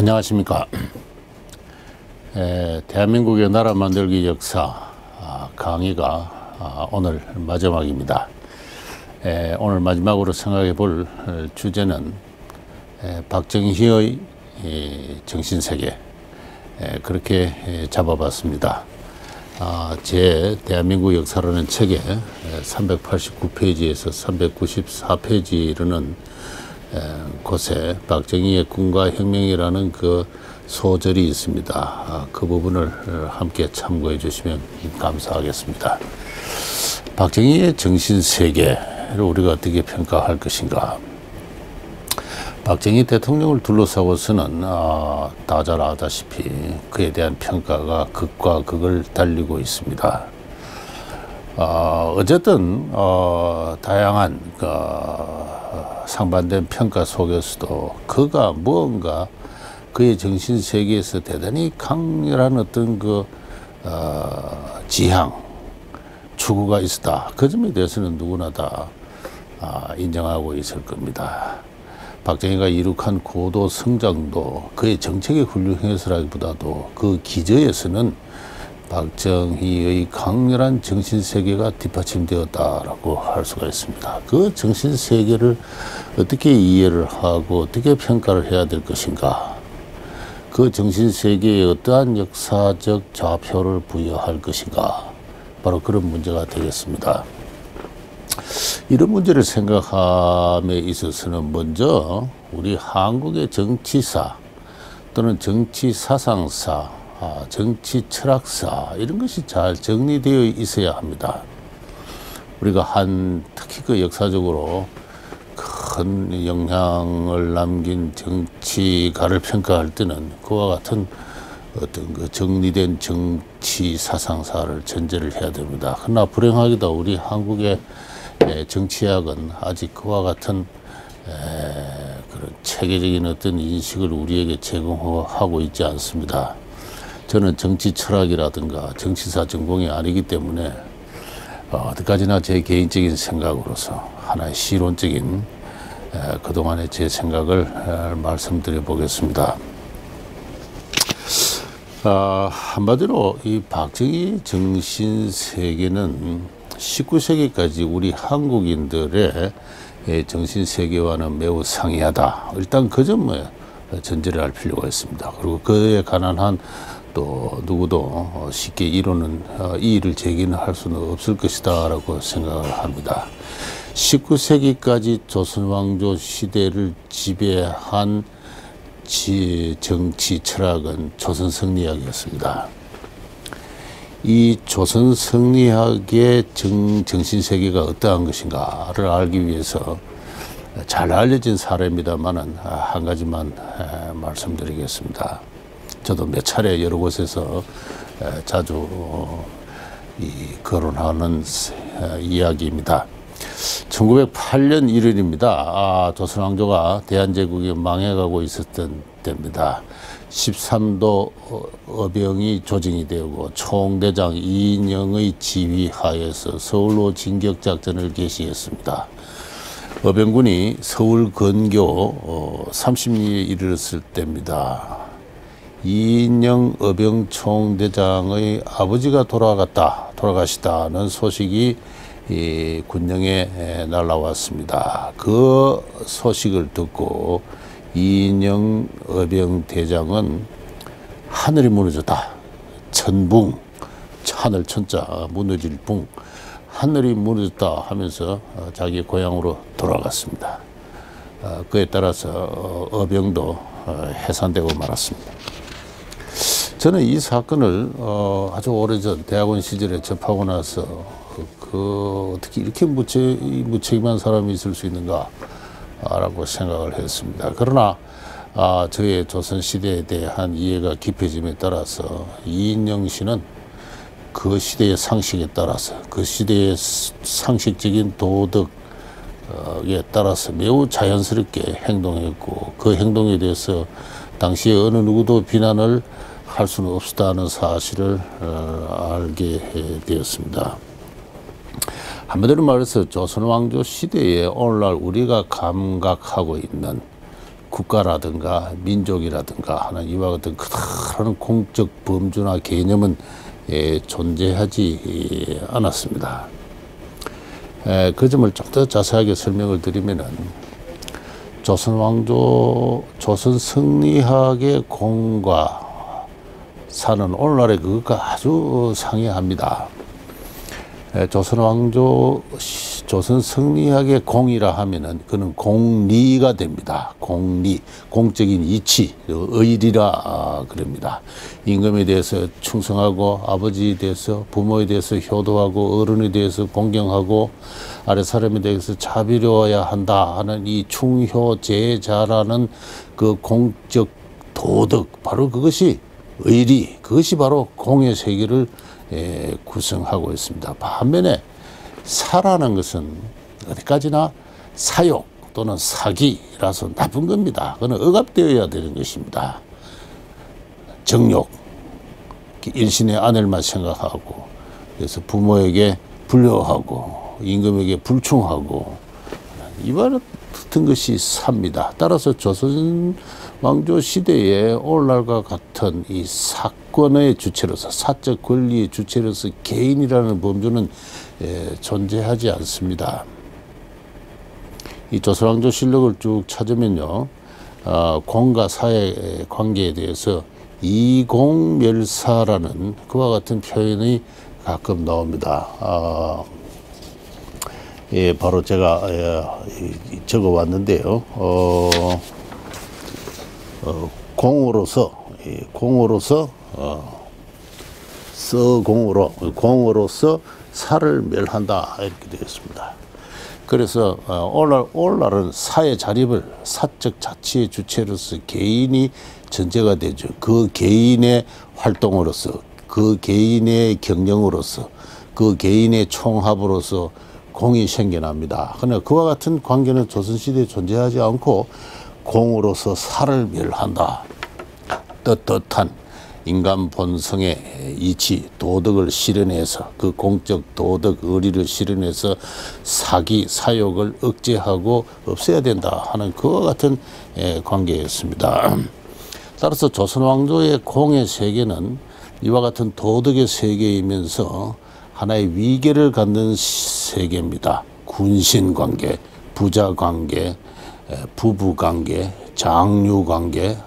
안녕하십니까. 대한민국의 나라 만들기 역사 강의가 오늘 마지막입니다. 오늘 마지막으로 생각해 볼 주제는 박정희의 정신세계, 그렇게 잡아봤습니다. 제 대한민국 역사라는 책에 389페이지에서 394페이지로는 곳에 박정희의 군과 혁명이라는 그 소절이 있습니다. 그 부분을 함께 참고해 주시면 감사하겠습니다. 박정희의 정신세계를 우리가 어떻게 평가할 것인가. 박정희 대통령을 둘러싸고서는 다 잘 아다시피 그에 대한 평가가 극과 극을 달리고 있습니다. 어쨌든 다양한 상반된 평가 속에서도 그가 무언가 그의 정신세계에서 대단히 강렬한 어떤 지향, 추구가 있었다. 그 점에 대해서는 누구나 다 인정하고 있을 겁니다. 박정희가 이룩한 고도 성장도 그의 정책의 훌륭해서라기보다도 그 기저에서는 박정희의 강렬한 정신세계가 뒷받침되었다라고 할 수가 있습니다. 그 정신세계를 어떻게 이해를 하고 어떻게 평가를 해야 될 것인가, 그 정신세계에 어떠한 역사적 좌표를 부여할 것인가, 바로 그런 문제가 되겠습니다. 이런 문제를 생각함에 있어서는 먼저 우리 한국의 정치사 또는 정치사상사, 정치 철학사, 이런 것이 잘 정리되어 있어야 합니다. 우리가 특히 그 역사적으로 큰 영향을 남긴 정치가를 평가할 때는 그와 같은 어떤 그 정리된 정치 사상사를 전제를 해야 됩니다. 그러나 불행하게도 우리 한국의 정치학은 아직 그와 같은 그런 체계적인 어떤 인식을 우리에게 제공하고 있지 않습니다. 저는 정치 철학이라든가 정치사 전공이 아니기 때문에 어디까지나 제 개인적인 생각으로서 하나의 시론적인 그동안의 제 생각을 말씀드려 보겠습니다. 한마디로 이 박정희 정신세계는 19세기까지 우리 한국인들의 정신세계와는 매우 상이하다. 일단 그 점을 전제를 할 필요가 있습니다. 그리고 그에 관한 한 또 누구도 쉽게 이의를 제기는 할 수는 없을 것이다 라고 생각을 합니다. 19세기까지 조선왕조 시대를 지배한 정치 철학은 조선성리학이었습니다. 이 조선성리학의 정신세계가 어떠한 것인가를 알기 위해서 잘 알려진 사례입니다만은 한 가지만 말씀드리겠습니다. 저도 몇 차례 여러 곳에서 자주 거론하는 이야기입니다. 1908년 1월입니다. 조선왕조가 대한제국이 망해가고 있었던 때입니다. 13도 어병이 조정이 되고 총대장 이인영의 지휘하에서 서울로 진격작전을 개시했습니다. 어병군이 서울 근교 30리에 이르렀을 때입니다. 이인영 어병총대장의 아버지가 돌아가시다는 소식이 군영에 날라왔습니다. 그 소식을 듣고 이인영 어병대장은 하늘이 무너졌다. 천붕, 하늘 천자, 무너질 붕, 하늘이 무너졌다 하면서 자기 고향으로 돌아갔습니다. 그에 따라서 어병도 해산되고 말았습니다. 저는 이 사건을 아주 오래전 대학원 시절에 접하고 나서 어떻게 이렇게 무책임한 사람이 있을 수 있는가 라고 생각을 했습니다. 그러나 저의 조선시대에 대한 이해가 깊어짐에 따라서 이인영 씨는 그 시대의 상식에 따라서 그 시대의 상식적인 도덕에 따라서 매우 자연스럽게 행동했고 그 행동에 대해서 당시에 어느 누구도 비난을 할 수는 없었다는 사실을 알게 되었습니다. 한마디로 말해서 조선왕조 시대에 오늘날 우리가 감각하고 있는 국가라든가 민족이라든가 하는 이와 같은 커다란 공적 범주나 개념은 존재하지 않았습니다. 그 점을 좀 더 자세하게 설명을 드리면은 조선 성리학의 공과 사는 오늘날의 그것과 아주 상이합니다. 조선 성리학의 공이라 하면은 그는 공리가 됩니다. 공리, 공적인 이치, 의리라 그럽니다. 임금에 대해서 충성하고 아버지에 대해서 부모에 대해서 효도하고 어른에 대해서 공경하고 아래 사람에 대해서 자비로워야 한다 하는 이 충효제자라는 그 공적 도덕, 바로 그것이 의리, 그것이 바로 공의 세계를 구성하고 있습니다. 반면에 사라는 것은 어디까지나 사욕 또는 사기라서 나쁜 겁니다. 그건 억압되어야 되는 것입니다. 정욕, 일신의 아내만 생각하고, 그래서 부모에게 불효하고 임금에게 불충하고 이와 같은 것이 삽니다. 따라서 조선 왕조 시대에 오늘날과 같은 이 사건의 주체로서, 사적 권리의 주체로서 개인이라는 범주는 존재하지 않습니다. 이 조선 왕조 실록을 쭉 찾으면요, 공과 사의 관계에 대해서 이공멸사라는 그와 같은 표현이 가끔 나옵니다. 바로 제가 적어 왔는데요. 공으로서 사를 멸한다 이렇게 되었습니다. 그래서 오늘날은 사회 자립을 사적 자치의 주체로서 개인이 전제가 되죠. 그 개인의 활동으로서, 그 개인의 경영으로서, 그 개인의 총합으로서 공이 생겨납니다. 그러나 그와 같은 관계는 조선시대에 존재하지 않고 공으로서 사를 멸한다. 떳떳한 인간 본성의 이치, 도덕을 실현해서 그 공적 도덕, 의리를 실현해서 사기, 사욕을 억제하고 없애야 된다 하는 그와 같은 관계였습니다. 따라서 조선 왕조의 공의 세계는 이와 같은 도덕의 세계이면서 하나의 위계를 갖는 세계입니다. 군신관계, 부자관계, 부부관계, 장류관계,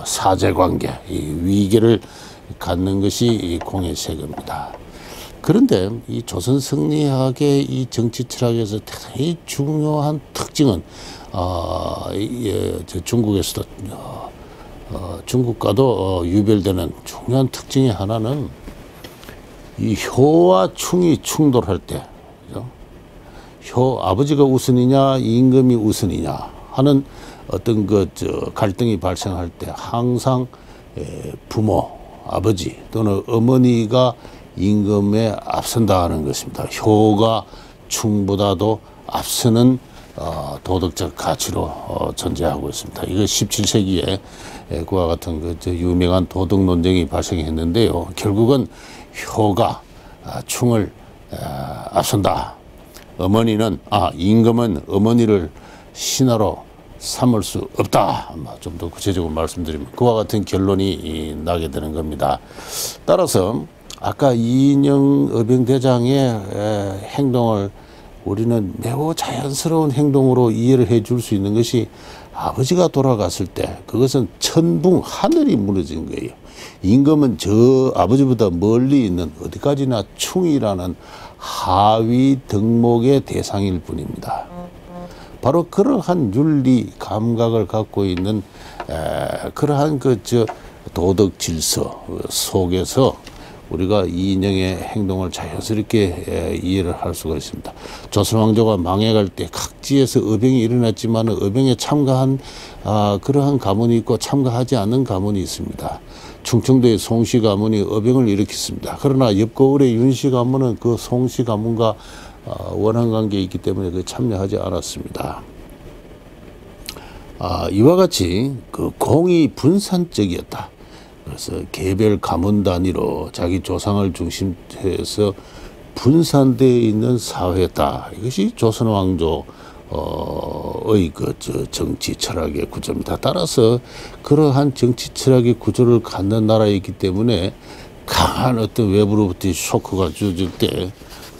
사제관계, 이 위계를 갖는 것이 이 공의 세계입니다. 그런데 이 조선 성리학의 이 정치 철학에서 대단히 중요한 특징은 중국에서도 중국과도 유별되는 중요한 특징이 하나는 이 효와 충이 충돌할 때, 아버지가 우선이냐 임금이 우선이냐 하는 어떤 갈등이 발생할 때 항상 부모, 아버지 또는 어머니가 임금에 앞선다 하는 것입니다. 효가 충보다도 앞서는 도덕적 가치로 존재하고 있습니다. 이거 17세기에 그와 같은 유명한 도덕 논쟁이 발생했는데요. 결국은 효가 충을 앞선다. 임금은 어머니를 신하로 삼을 수 없다. 좀 더 구체적으로 말씀드리면 그와 같은 결론이 나게 되는 겁니다. 따라서 아까 이인영 의병대장의 행동을 우리는 매우 자연스러운 행동으로 이해를 해줄 수 있는 것이 아버지가 돌아갔을 때 그것은 천붕, 하늘이 무너진 거예요. 임금은 저 아버지보다 멀리 있는 어디까지나 충이라는 하위 덕목의 대상일 뿐입니다. 바로 그러한 윤리 감각을 갖고 있는 그러한 도덕 질서 속에서 우리가 이인영의 행동을 자연스럽게 이해를 할 수가 있습니다. 조선 왕조가 망해갈 때 각지에서 의병이 일어났지만 의병에 참가한 그러한 가문이 있고 참가하지 않는 가문이 있습니다. 충청도의 송씨 가문이 의병을 일으켰습니다. 그러나 옆거울의 윤씨 가문은 그 송씨 가문과 원한 관계에 있기 때문에 참여하지 않았습니다. 이와 같이 그 공이 분산적이었다. 그래서 개별 가문 단위로 자기 조상을 중심해서 분산되어 있는 사회다. 이것이 조선 왕조 정치 철학의 구조입니다. 따라서 그러한 정치 철학의 구조를 갖는 나라이기 때문에 강한 어떤 외부로부터 쇼크가 주어질 때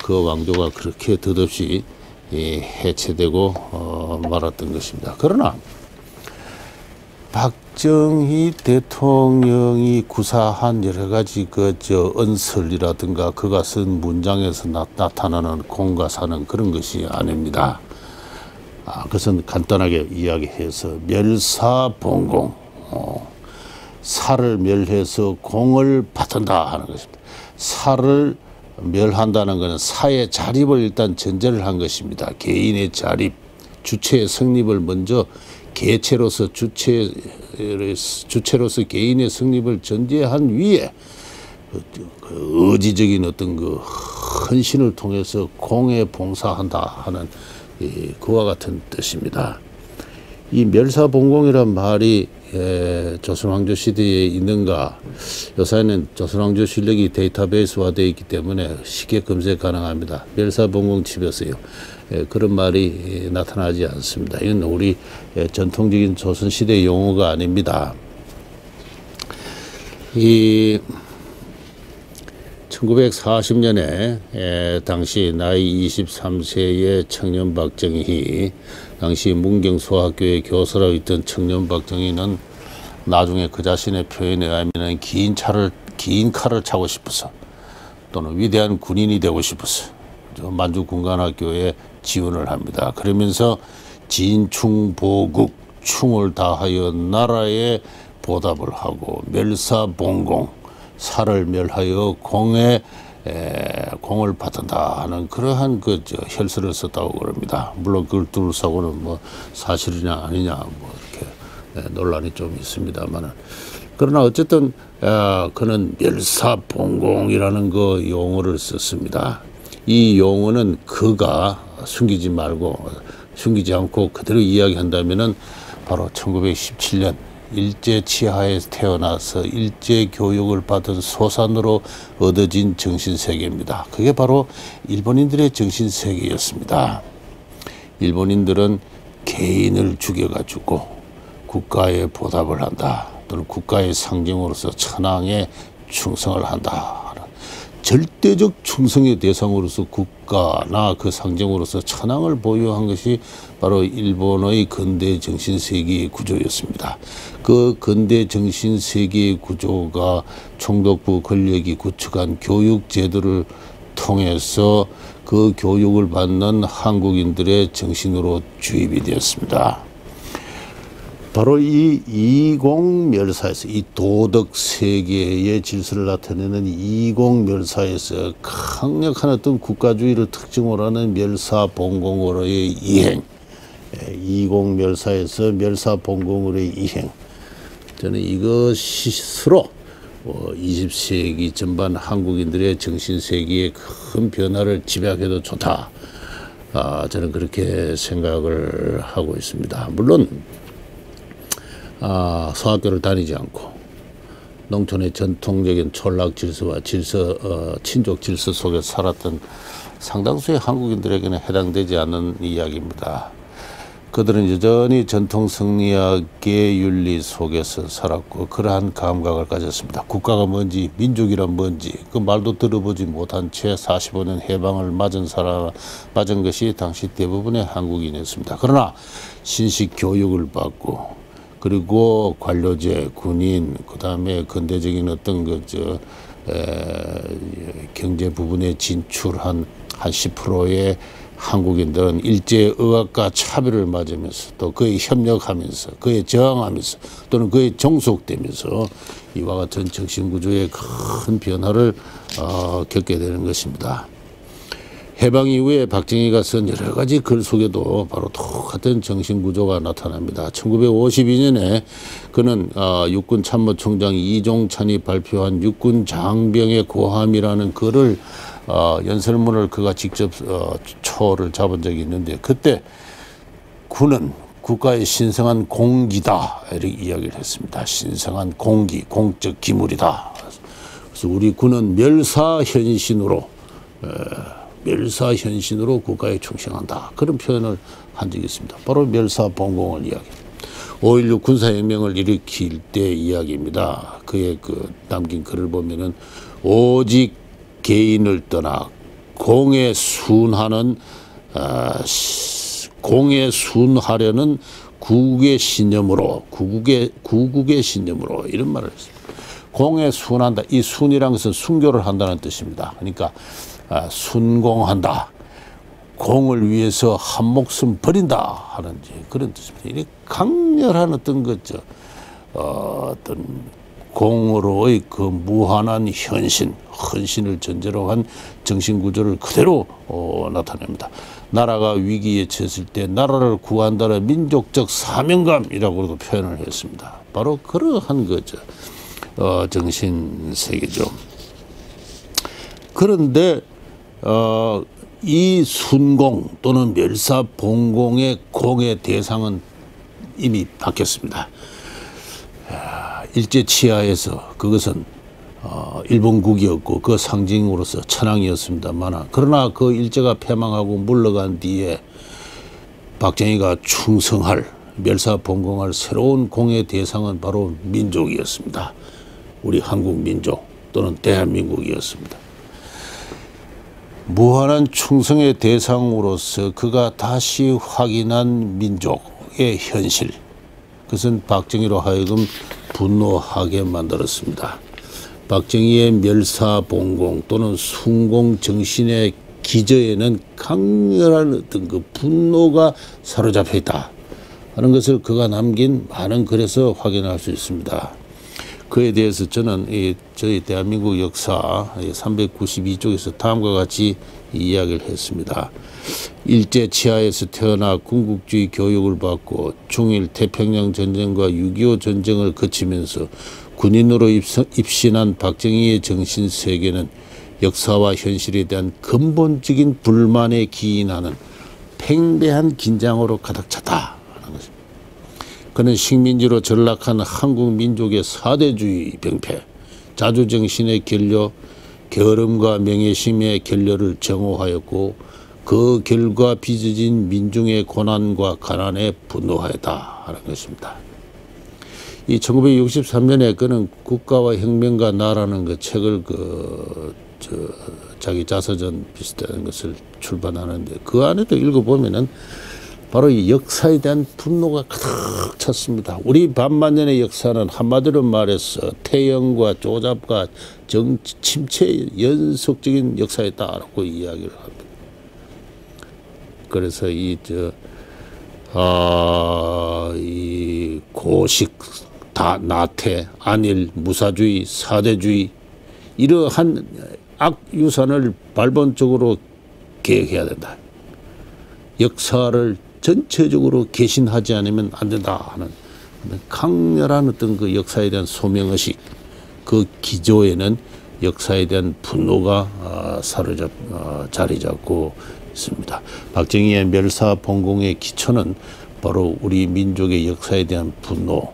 그 왕조가 그렇게 덧없이 해체되고 말았던 것입니다. 그러나 박정희 대통령이 구사한 여러 가지 언설이라든가 그가 쓴 문장에서 나타나는 공가사는 그런 것이 아닙니다. 그것은 간단하게 이야기해서 멸사봉공, 사를 멸해서 공을 받는다 하는 것입니다. 사를 멸한다는 것은 사의 자립을 일단 전제를 한 것입니다. 개인의 자립, 주체의 성립을 먼저 개체로서 주체로서 개인의 성립을 전제한 위에 의지적인 어떤 헌신을 통해서 공에 봉사한다 하는 그와 같은 뜻입니다. 이 멸사봉공이란 말이 조선왕조 시대에 있는가? 요새는 조선왕조 실력이 데이터베이스화되어 있기 때문에 쉽게 검색 가능합니다. 멸사봉공 칩에서요. 그런 말이 나타나지 않습니다. 이건 우리 전통적인 조선시대 용어가 아닙니다. 이 1940년에 당시 나이 23세의 청년 박정희, 당시 문경소학교의 교사로 있던 청년 박정희는 나중에 그 자신의 표현에 의하면 긴 칼을 차고 싶어서 또는 위대한 군인이 되고 싶어서 만주군관학교에 지원을 합니다. 그러면서 진충보국, 충을 다하여 나라에 보답을 하고 멸사봉공, 사를 멸하여 공을 받는다 하는 그러한 혈서를 썼다고 그럽니다. 물론 그걸 둘러싸고는 뭐 사실이냐 아니냐 뭐 이렇게 논란이 좀 있습니다만은, 그러나 어쨌든 그는 멸사봉공이라는 그 용어를 썼습니다. 이 용어는 그가 숨기지 않고 그대로 이야기한다면은 바로 1917년 일제 치하에서 태어나서 일제 교육을 받은 소산으로 얻어진 정신세계입니다. 그게 바로 일본인들의 정신세계였습니다. 일본인들은 개인을 죽여가지고 국가에 보답을 한다, 또는 국가의 상징으로서 천황에 충성을 한다. 절대적 충성의 대상으로서 국가나 그 상징으로서 천황을 보유한 것이 바로 일본의 근대 정신세계의 구조였습니다. 그 근대 정신세계의 구조가 총독부 권력이 구축한 교육제도를 통해서 그 교육을 받는 한국인들의 정신으로 주입이 되었습니다. 바로 이 이공멸사에서, 이 도덕세계의 질서를 나타내는 이공멸사에서 강력한 어떤 국가주의를 특징으로 하는 멸사봉공으로의 이행, 이공멸사에서 멸사봉공으로의 이행, 저는 이것으로 20세기 전반 한국인들의 정신세계에 큰 변화를 집약해도 좋다, 저는 그렇게 생각을 하고 있습니다. 물론 소학교를 다니지 않고 농촌의 전통적인 촌락 질서와 친족 질서 속에 살았던 상당수의 한국인들에게는 해당되지 않는 이야기입니다. 그들은 여전히 전통 성리학의 윤리 속에서 살았고 그러한 감각을 가졌습니다. 국가가 뭔지, 민족이란 뭔지 그 말도 들어보지 못한 채 45년 해방을 맞은 것이 당시 대부분의 한국인이었습니다. 그러나 신식 교육을 받고, 그리고 관료제, 군인, 그 다음에 근대적인 어떤 경제 부분에 진출한 한 10%의 한국인들은 일제의학과 차별을 맞으면서 또 그에 협력하면서 그에 저항하면서 또는 그에 종속되면서 이와 같은 정신구조의 큰 변화를 겪게 되는 것입니다. 해방 이후에 박정희가 쓴 여러 가지 글 속에도 바로 똑같은 정신구조가 나타납니다. 1952년에 그는 육군 참모총장 이종찬이 발표한 육군 장병의 고함이라는 글을 연설문을 그가 직접 초를 잡은 적이 있는데, 그때 군은 국가의 신성한 공기다 이렇게 이야기를 했습니다. 신성한 공기, 공적 기물이다. 그래서 우리 군은 멸사현신으로 멸사현신으로 국가에 충성한다. 그런 표현을 한 적이 있습니다. 바로 멸사봉공을 이야기합니다. 5.16 군사혁명을 일으킬 때 이야기입니다. 그의 남긴 글을 보면은 오직 개인을 떠나 공에 순하려는 구국의 신념으로 이런 말을 했습니다. 공에 순한다. 이 순이란 것은 순교를 한다는 뜻입니다. 그러니까 순공한다. 공을 위해서 한 목숨 버린다 하는 그런 뜻입니다. 이 강렬한 어떤 어떤 공으로의 그 무한한 헌신을 전제로 한 정신구조를 그대로 나타냅니다. 나라가 위기에 처했을 때 나라를 구한다는 민족적 사명감이라고도 표현을 했습니다. 바로 그러한 정신세계죠. 그런데 이 순공 또는 멸사봉공의 공의 대상은 이미 바뀌었습니다. 일제치하에서 그것은 일본국이었고 그 상징으로서 천황이었습니다만, 그러나 그 일제가 패망하고 물러간 뒤에 박정희가 충성할 멸사봉공할 새로운 공의 대상은 바로 민족이었습니다. 우리 한국 민족 또는 대한민국이었습니다. 무한한 충성의 대상으로서 그가 다시 확인한 민족의 현실, 그것은 박정희로 하여금 분노하게 만들었습니다. 박정희의 멸사봉공 또는 순공 정신의 기저에는 강렬한 어떤 그 분노가 사로잡혀 있다 하는 것을 그가 남긴 많은 글에서 확인할 수 있습니다. 그에 대해서 저는 저희 대한민국 역사 392쪽에서 다음과 같이 이야기를 했습니다. 일제 치하에서 태어나 군국주의 교육을 받고 중일 태평양 전쟁과 6.25 전쟁을 거치면서 군인으로 입신한 박정희의 정신세계는 역사와 현실에 대한 근본적인 불만에 기인하는 팽배한 긴장으로 가득 찼다 하는 것입니다. 그는 식민지로 전락한 한국 민족의 사대주의 병폐, 자주정신의 결여, 게으름과 명예심의 결여를 정오하였고 그 결과 빚어진 민중의 고난과 가난에 분노하였다 하는 것입니다. 이 1963년에 그는 국가와 혁명과 나라는 그 책을 자기 자서전 비슷한 것을 출판하는데 그 안에도 읽어보면은 바로 이 역사에 대한 분노가 가득 찼습니다. 우리 반만년의 역사는 한마디로 말해서 태영과 조잡과 침체의 연속적인 역사였다라고 이야기를 합니다. 그래서 이 고식, 나태, 안일, 무사주의, 사대주의 이러한 악유산을 발본적으로 개혁해야 된다. 역사를 전체적으로 개신하지 않으면 안 된다 하는 강렬한 어떤 그 역사에 대한 소명의식, 그 기조에는 역사에 대한 분노가 자리 잡고 있습니다. 박정희의 멸사봉공의 기초는 바로 우리 민족의 역사에 대한 분노,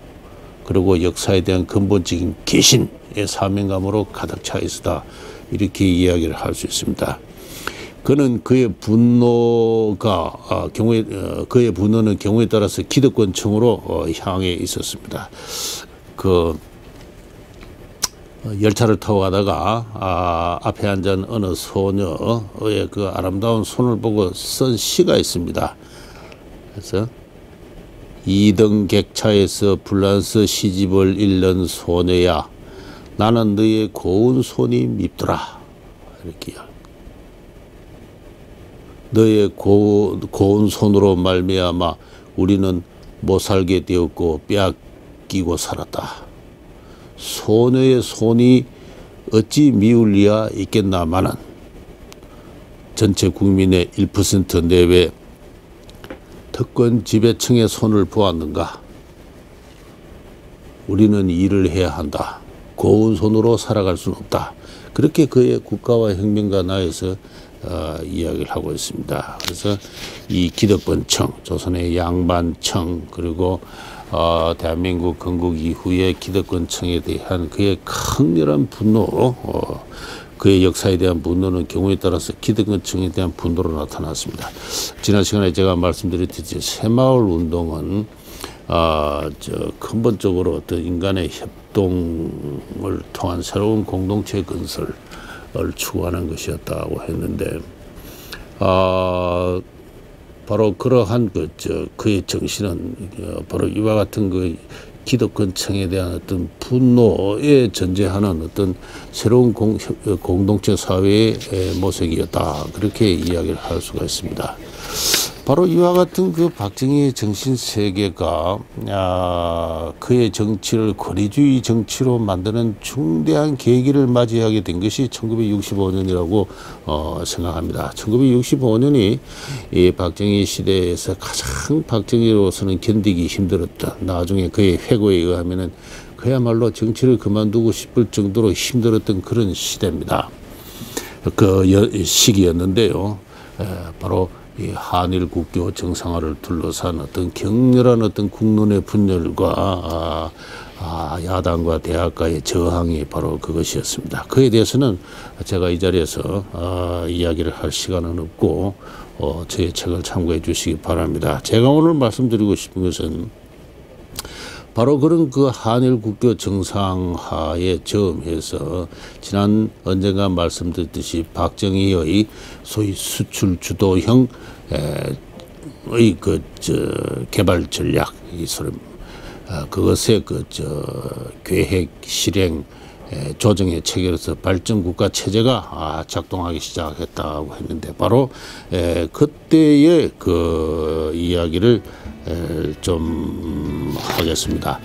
그리고 역사에 대한 근본적인 개신의 사명감으로 가득 차 있었다, 이렇게 이야기를 할 수 있습니다. 그는 그의 분노는 경우에 따라서 기득권층으로 향해 있었습니다. 열차를 타고 가다가 앞에 앉은 어느 소녀의 그 아름다운 손을 보고 쓴 시가 있습니다. 그래서 2등 객차에서 불란서 시집을 잃는 소녀야, 나는 너의 고운 손이 밉더라, 이렇게 너의 고운 손으로 말미암아 우리는 못 살게 되었고 빼앗기고 살았다. 소녀의 손이 어찌 미울 리야 있겠나마는 전체 국민의 1% 내외 특권 지배층의 손을 보았는가. 우리는 일을 해야 한다. 고운 손으로 살아갈 수는 없다. 그렇게 그의 국가와 혁명가 나에서 이야기를 하고 있습니다. 그래서 이 기득권층, 조선의 양반층, 그리고 대한민국 건국 이후의 기득권층에 대한 그의 강렬한 분노, 그의 역사에 대한 분노는 경우에 따라서 기득권층에 대한 분노로 나타났습니다. 지난 시간에 제가 말씀드렸듯이 새마을 운동은 근본적으로 어떤 인간의 협동을 통한 새로운 공동체 건설을 추구하는 것이었다고 했는데, 바로 그러한 그의 정신은 바로 이와 같은 그 기득권층에 대한 어떤 분노에 전제하는 어떤 새로운 공동체 사회의 모색이었다, 그렇게 이야기를 할 수가 있습니다. 바로 이와 같은 그 박정희의 정신 세계가 그의 정치를 권위주의 정치로 만드는 중대한 계기를 맞이하게 된 것이 1965년이라고 생각합니다. 1965년이 이 박정희 시대에서 가장 박정희로서는 견디기 힘들었다. 나중에 그의 회고에 의하면은 그야말로 정치를 그만두고 싶을 정도로 힘들었던 그런 시대입니다. 그 시기였는데요. 바로 이 한일 국교 정상화를 둘러싼 어떤 격렬한 어떤 국론의 분열과 야당과 대학가의 저항이 바로 그것이었습니다. 그에 대해서는 제가 이 자리에서 이야기를 할 시간은 없고 저의 책을 참고해 주시기 바랍니다. 제가 오늘 말씀드리고 싶은 것은 바로 그런 그 한일 국교 정상화에 저음해서 지난 언젠가 말씀드렸듯이 박정희의 소위 수출 주도형 개발 전략, 그것의 계획 실행 조정의 체계로서 발전 국가 체제가 작동하기 시작했다고 했는데, 바로 그때의 그 이야기를 좀 하겠습니다.